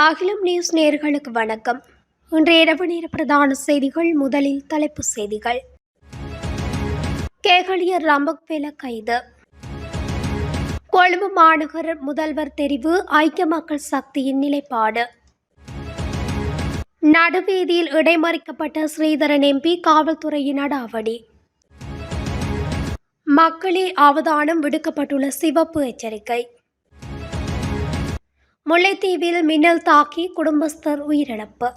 அகிலம் நியூஸ் நேயர்களுக்கு வணக்கம். இன்றைய இரவு நேர பிரதான செய்திகள். முதலில் தலைப்புச் செய்திகள். கேகலியர் ரம்பக்வெல கைது. கொழும்பு மாநகர முதல்வர் தெரிவு. ஐக்கிய மக்கள் சக்தியின் நிலைப்பாடு. நடுவீதியில் இடைமறிக்கப்பட்ட ஸ்ரீதரன் எம்பி காவல்துறையின் அடாவடி. மக்களே அவதானம், விடுக்கப்பட்டுள்ள சிவப்பு எச்சரிக்கை. முல்லைத்தீவில் மின்னல் தாக்கி குடும்பஸ்தர் உயிரிழப்பு.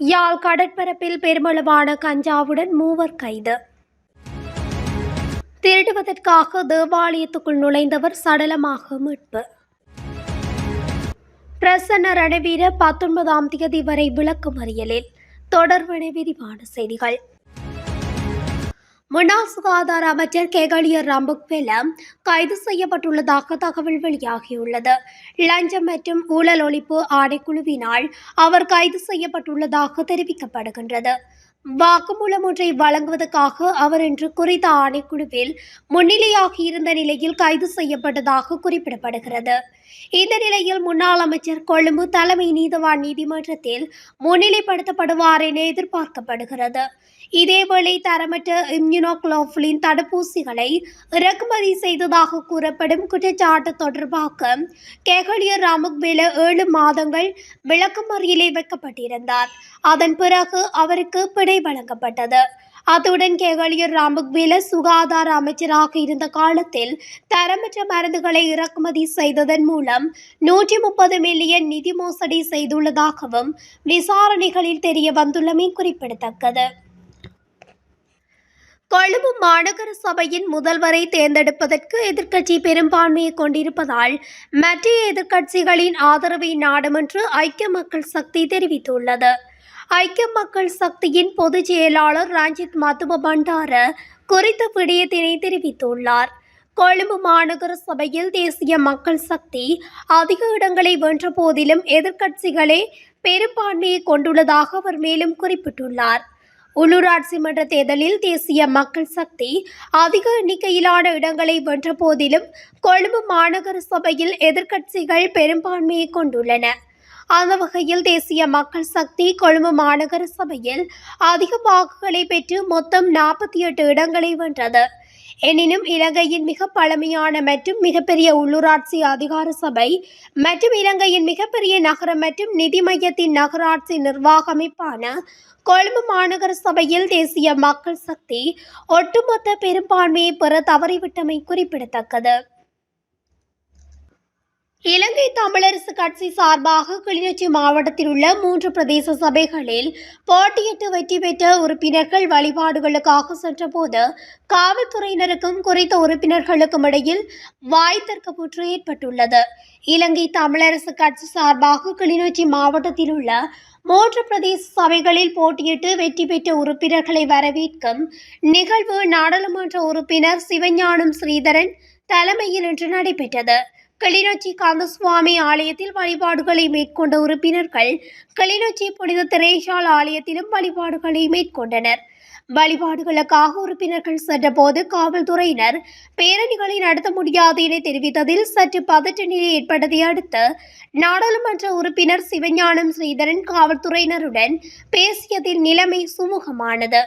யாழ் கடற்பரப்பில் பெருமளவான கஞ்சாவுடன் மூவர் கைது. திருடுவதற்காக தேவாலயத்துக்குள் நுழைந்தவர் சடலமாக மீட்பு. பிரசன்ன ரணவீர 19ஆம் தேதி வரை விளக்கமறியலில். தொடர்பான விரிவான செய்திகள். முன்னாள் சுகாதார அமைச்சர் கேகலியர் ரம்பக்வெல கைது செய்யப்பட்டுள்ளதாக தகவல் வெளியாகியுள்ளது. லஞ்சம் மற்றும் ஊழல் ஒழிப்பு ஆணைக்குழுவினால் அவர் கைது செய்யப்பட்டுள்ளதாக தெரிவிக்கப்படுகின்றது. வாக்குமூலம் ஒன்றை வழங்குவதற்காக அவர் இன்று குறித்த ஆணைக்குழுவில் முன்னிலையாகியிருந்த நிலையில் கைது செய்யப்பட்டதாக குறிப்பிடப்படுகிறது. இந்த நிலையில் முன்னாள் அமைச்சர் கொழும்பு தலைமை நீதவான் நீதிமன்றத்தில் முன்னிலைப்படுத்தப்படுவார் என எதிர்பார்க்கப்படுகிறது. இதேவேளை தரமற்ற இம்யூனோகுளோபுலின் தடுப்பூசிகளை இறக்குமதி செய்ததாக கூறப்படும் குற்றச்சாட்டு தொடர்பாக கேகலியர் ரம்பக்வெல 7 மாதங்கள் விளக்கமறியலில் வைக்கப்பட்டிருந்தார். அதன் பிறகு அவருக்கு பிணை வழங்கப்பட்டது. அத்துடன் கேகலியர் ரம்பக்வெல சுகாதார அமைச்சராக இருந்த காலத்தில் தரமற்ற மருந்துகளை இறக்குமதி செய்ததன் மூலம் 130 மில்லியன் நிதி மோசடி செய்துள்ளதாகவும் விசாரணைகளில் தெரிய வந்துள்ளமை குறிப்பிடத்தக்கது. கொழும்பு மாநகர சபையின் முதல்வரை தேர்ந்தெடுப்பதற்கு எதிர்க்கட்சி பெரும்பான்மையை கொண்டிருப்பதால் மற்ற எதிர்க்கட்சிகளின் ஆதரவை நாடும் என்று ஐக்கிய மக்கள் சக்தி தெரிவித்துள்ளது. ஐக்கிய மக்கள் சக்தியின் பொதுச் செயலாளர் ரஞ்சித் மத்தும பண்டார குறித்த விடயத்தினை தெரிவித்துள்ளார். கொழும்பு மாநகர சபையில் தேசிய மக்கள் சக்தி அதிக இடங்களை வென்ற போதிலும் எதிர்க்கட்சிகளே பெரும்பான்மையை கொண்டுள்ளதாக அவர் மேலும் குறிப்பிட்டுள்ளார். உள்ளூராட்சி மன்ற தேர்தலில் தேசிய மக்கள் சக்தி அதிக எண்ணிக்கையிலான இடங்களை வென்ற போதிலும் கொழும்பு மாநகர சபையில் எதிர்க்கட்சிகள் பெரும்பான்மையை கொண்டுள்ளன. அந்த வகையில் தேசிய மக்கள் சக்தி கொழும்பு மாநகர சபையில் அதிக வாக்குகளை பெற்று மொத்தம் 48 இடங்களை வென்றது. எனினும் இலங்கையின் மிக பழமையான மற்றும் மிகப்பெரிய உள்ளூராட்சி அதிகார சபை மற்றும் இலங்கையின் மிகப்பெரிய நகரம் மற்றும் நிதி மையத்தின் நகராட்சி நிர்வாக அமைப்பான கொழும்பு மாநகர சபையில் தேசிய மக்கள் சக்தி ஒட்டுமொத்த பெரும்பான்மையை பெற தவறிவிட்டமை குறிப்பிடத்தக்கது. இலங்கை தமிழரசு கட்சி சார்பாக கிளிநொச்சி மாவட்டத்தில் உள்ள 3 பிரதேச சபைகளில் போட்டியிட்டு வெற்றி பெற்ற உறுப்பினர்கள் வழிபாடுகளுக்காக சென்றபோது காவல்துறையினருக்கும் குறித்த உறுப்பினர்களுக்கும் இடையில் வாய்த்தர்க்கப்புற்று ஏற்பட்டுள்ளது. இலங்கை தமிழரசு கட்சி சார்பாக கிளிநொச்சி மாவட்டத்தில் உள்ள 3 பிரதேச சபைகளில் போட்டியிட்டு வெற்றி பெற்ற உறுப்பினர்களை வரவேற்கும் நிகழ்வு நாடாளுமன்ற உறுப்பினர் சிவஞானம் ஸ்ரீதரன் தலைமையில் இன்று நடைபெற்றது. கிளிநொச்சி கந்தசுவாமி ஆலயத்தில் வழிபாடுகளை மேற்கொண்ட உறுப்பினர்கள் கிளிநொச்சி புனித திரேசாள் ஆலயத்திலும் வழிபாடுகளை மேற்கொண்டனர். வழிபாடுகளுக்காக உறுப்பினர்கள் சென்றபோது காவல்துறையினர் பேரணிகளை நடத்த முடியாது என தெரிவித்ததில் சற்று பதற்ற நிலை ஏற்பட்டதை அடுத்து நாடாளுமன்ற உறுப்பினர் சிவஞானம் ஸ்ரீதரன் காவல்துறையினருடன் பேசியதில் நிலைமை சுமூகமானது.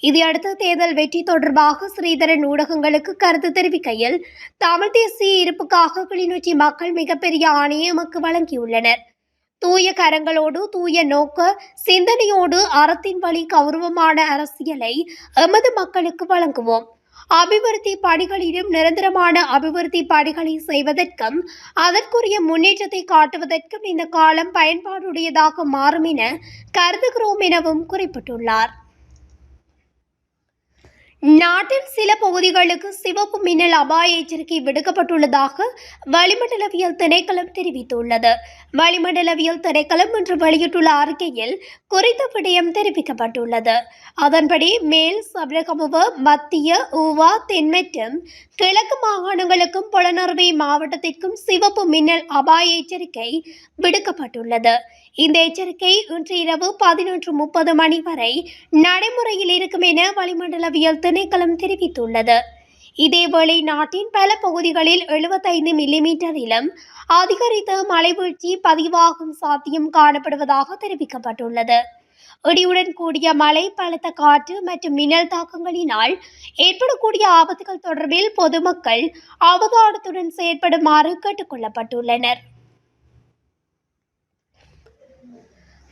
இதையடுத்து தேர்தல் வெற்றி தொடர்பாக ஸ்ரீதரன் ஊடகங்களுக்கு கருத்து தெரிவிக்கையில் தமிழ் தேசிய இருப்புக்காக கிளிநொச்சி மக்கள் மிகப்பெரிய ஆணையை எமக்கு வழங்கியுள்ளனர். தூய கரங்களோடு தூய நோக்க சிந்தனையோடு அறத்தின் வழி கௌரவமான அரசியலை எமது மக்களுக்கு வழங்குவோம். அபிவிருத்தி பணிகளிலும் நிரந்தரமான அபிவிருத்தி பணிகளை செய்வதற்கும் அதற்குரிய முன்னேற்றத்தை காட்டுவதற்கும் இந்த காலம் பயன்பாடுடையதாக மாறும் என கருதுகிறோம் எனவும் குறிப்பிட்டுள்ளார். நாட்டில் சில பகுதிகளுக்கு சிவப்பு மின்னல் அபாய எச்சரிக்கை விடுக்கப்பட்டுள்ளதாக வளிமண்டலவியல் திணைக்களம் தெரிவித்துள்ளது. வளிமண்டலவியல் திணைக்களம் இன்று வெளியிட்டுள்ள அறிக்கையில் குறித்த விடயம் தெரிவிக்கப்பட்டுள்ளது. அதன்படி மேல் சபரகமுவ, மத்திய, ஊவா, தென் மற்றும் கிழக்கு மாகாணங்களுக்கும் புலனறுவை மாவட்டத்திற்கும் சிவப்பு மின்னல் அபாய எச்சரிக்கை விடுக்கப்பட்டுள்ளது. இந்த எச்சரிக்கை இன்று இரவு 11:30 மணி வரை நடைமுறையில் இருக்கும் என வளிமண்டலவியல் திணைக்களம் தெரிவித்துள்ளது. இதேவேளை நாட்டின் பல பகுதிகளில் 75 மில்லிமீட்டரிலும் அதிகரித்த மழை வீழ்ச்சி பதிவாகும் சாத்தியம் காணப்படுவதாக தெரிவிக்கப்பட்டுள்ளது. இடியுடன் கூடிய மழை, பலத்த காற்று மற்றும் மின்னல் தாக்கங்களினால் ஏற்படக்கூடிய ஆபத்துகள் தொடர்பில் பொதுமக்கள் அவதானத்துடன் செயற்படுமாறு கேட்டுக் கொள்ளப்பட்டுள்ளனர்.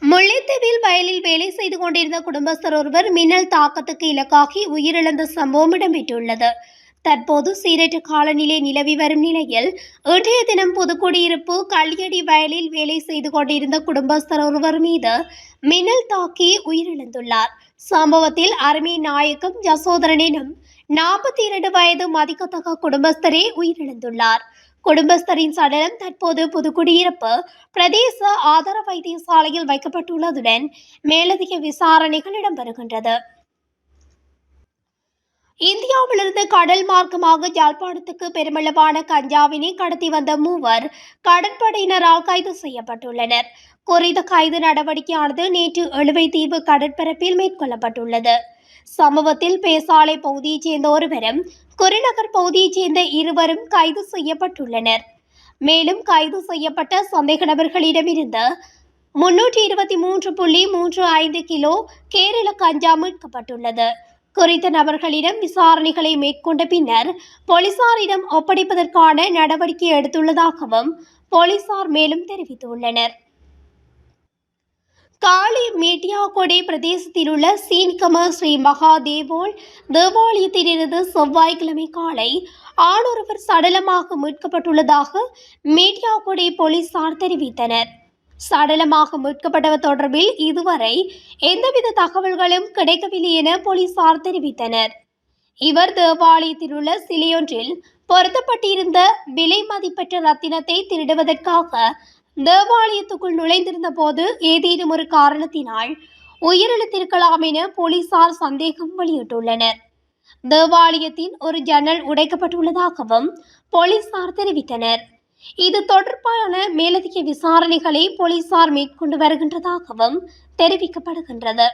முல்லைத்தீவில் வயலில் வேலை செய்து கொண்டிருந்த குடும்பஸ்தர் ஒருவர் மின்னல் தாக்கத்துக்கு இலக்காகி உயிரிழந்த சம்பவம் இடம்பெற்றுள்ளது. தற்போது சீரற்ற காலநிலை நிலவி வரும் நிலையில் இன்றைய தினம் புதுக்குடியிருப்பு கள்ளியடி வயலில் வேலை செய்து கொண்டிருந்த குடும்பஸ்தர் ஒருவர் மீது மின்னல் தாக்கி உயிரிழந்துள்ளார். சம்பவத்தில் அருமை நாயக்கம் யசோதரன் எனும் 42 வயது மதிக்கத்தக்க குடும்பஸ்தரே உயிரிழந்துள்ளார். குடும்பஸ்தரின் சடலம் தற்போது புதுக்குடியிருப்பு பிரதேச ஆதார வைத்தியசாலையில் வைக்கப்பட்டுள்ளதுடன் மேலதிக விசாரணைகள் இடம்பெறுகின்றது. இந்தியாவிலிருந்து கடல் மார்க்கமாக யாழ்ப்பாணத்துக்கு பெருமளவான கஞ்சாவினை கடத்தி வந்த 3 கடற்படையினரால் கைது செய்யப்பட்டுள்ளனர். குறித்த கைது நடவடிக்கையானது நேற்று எழுவைத்தீவு கடற்பரப்பில் மேற்கொள்ளப்பட்டுள்ளது. சம்பவத்தில் பேசாலை பகுதியைச் சேர்ந்த ஒருவரும் குருநகர் பகுதியைச் சேர்ந்த 2 கைது செய்யப்பட்டுள்ளனர். மேலும் கைது செய்யப்பட்ட சந்தேக நபர்களிடமிருந்து 323.35 கிலோ கேரள கஞ்சா மீட்கப்பட்டுள்ளது. குறித்த நபர்களிடம் விசாரணைகளை மேற்கொண்ட பின்னர் போலீசாரிடம் ஒப்படைப்பதற்கான நடவடிக்கை எடுத்துள்ளதாகவும் போலீசார் மேலும் தெரிவித்துள்ளனர். காலி மேட்டியாகொடை பிரதேசத்தில் உள்ள சீன்கம ஸ்ரீ மகா தேவாலயத்திலிருந்து செவ்வாய்க்கிழமை காலை ஆணொருவர் சடலமாக மீட்கப்பட்டுள்ளதாக மேட்டியாகொடை போலீசார் தெரிவித்தனர். சடலமாக மீட்கப்பட்டவர் தொடர்பில் இதுவரை எந்தவித தகவல்களும் கிடைக்கவில்லை என போலீசார் தெரிவித்தனர். இவர் தேவாலயத்தில் உள்ள சிலையொன்றில் பொருத்தப்பட்டிருந்த விலை மதிப்பற்ற ரத்தினத்தை திருடுவதற்காக தேவாலயத்துக்குள் நுழைந்திருந்த போது ஏதேனும் ஒரு காரணத்தினால் உயிரிழந்திருக்கலாம் என போலீசார் சந்தேகம் வெளியிட்டுள்ளனர். தேவாலயத்தின் ஒரு ஜன்னல் உடைக்கப்பட்டுள்ளதாகவும் போலீசார் தெரிவித்தனர். இது தொடர்பான மேலதிக விசாரணைகளை போலீசார் மேற்கொண்டு வருகின்றதாகவும் தெரிவிக்கப்படுகின்றது.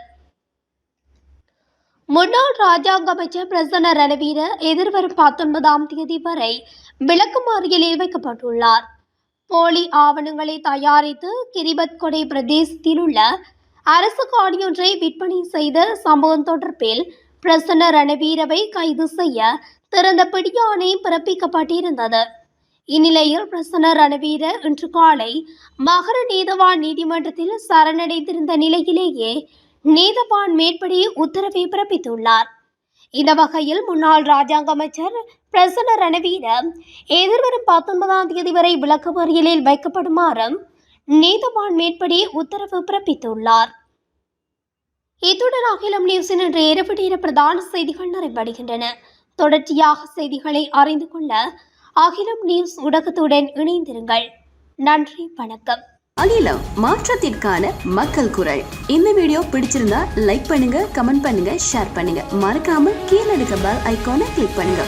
முன்னாள் ராஜாங்க அமைச்சர் பிரசன்ன ரணவீர எதிர்வரும் 19ஆம் தேதி வரை விளக்கமறியலில் வைக்கப்பட்டுள்ளார். போலி ஆவணங்களை தயாரித்து கிரிபத்கொடை பிரதேசத்தில் உள்ள அரசு காணியொன்றை விற்பனை செய்த சம்பவம் தொடர்பில் பிரசன்ன ரணவீரவை கைது செய்ய திறந்த பிடியாணை பிறப்பிக்கப்பட்டிருந்தது. இந்நிலையில் பிரசன்ன ரணவீர இன்று காலை மகர நீதவான் நீதிமன்றத்தில் சரணடைந்திருந்த நிலையிலேயே நீதவான் மேற்படி உத்தரவை பிறப்பித்துள்ளார். இந்த வகையில் முன்னாள் ராஜாங்க அமைச்சர் பிரசன்ன ரணவீர எதிர்வரும் 19ஆம் தேதி வரை விளக்கமறியலில் வைக்கப்படுமாறு நீதவான் மேற்படி உத்தரவு பிறப்பித்துள்ளார். இத்துடன் அகிலம் நியூஸின் இன்று இரவு நேர பிரதான செய்திகள் நிறைவடைகின்றன. தொடர்ச்சியாக செய்திகளை அறிந்து கொள்ள அகிலம் நியூஸ் ஊடகத்துடன் இணைந்திருங்கள். நன்றி, வணக்கம். அகிலம் மாற்றத்திற்கான மக்கள் குரல். இந்த வீடியோ பிடிச்சிருந்தா லைக் பண்ணுங்க, கமெண்ட் பண்ணுங்க, ஷேர் பண்ணுங்க. மறக்காம கீழே இருக்க பெல் ஐகானை கிளிக் பண்ணுங்க.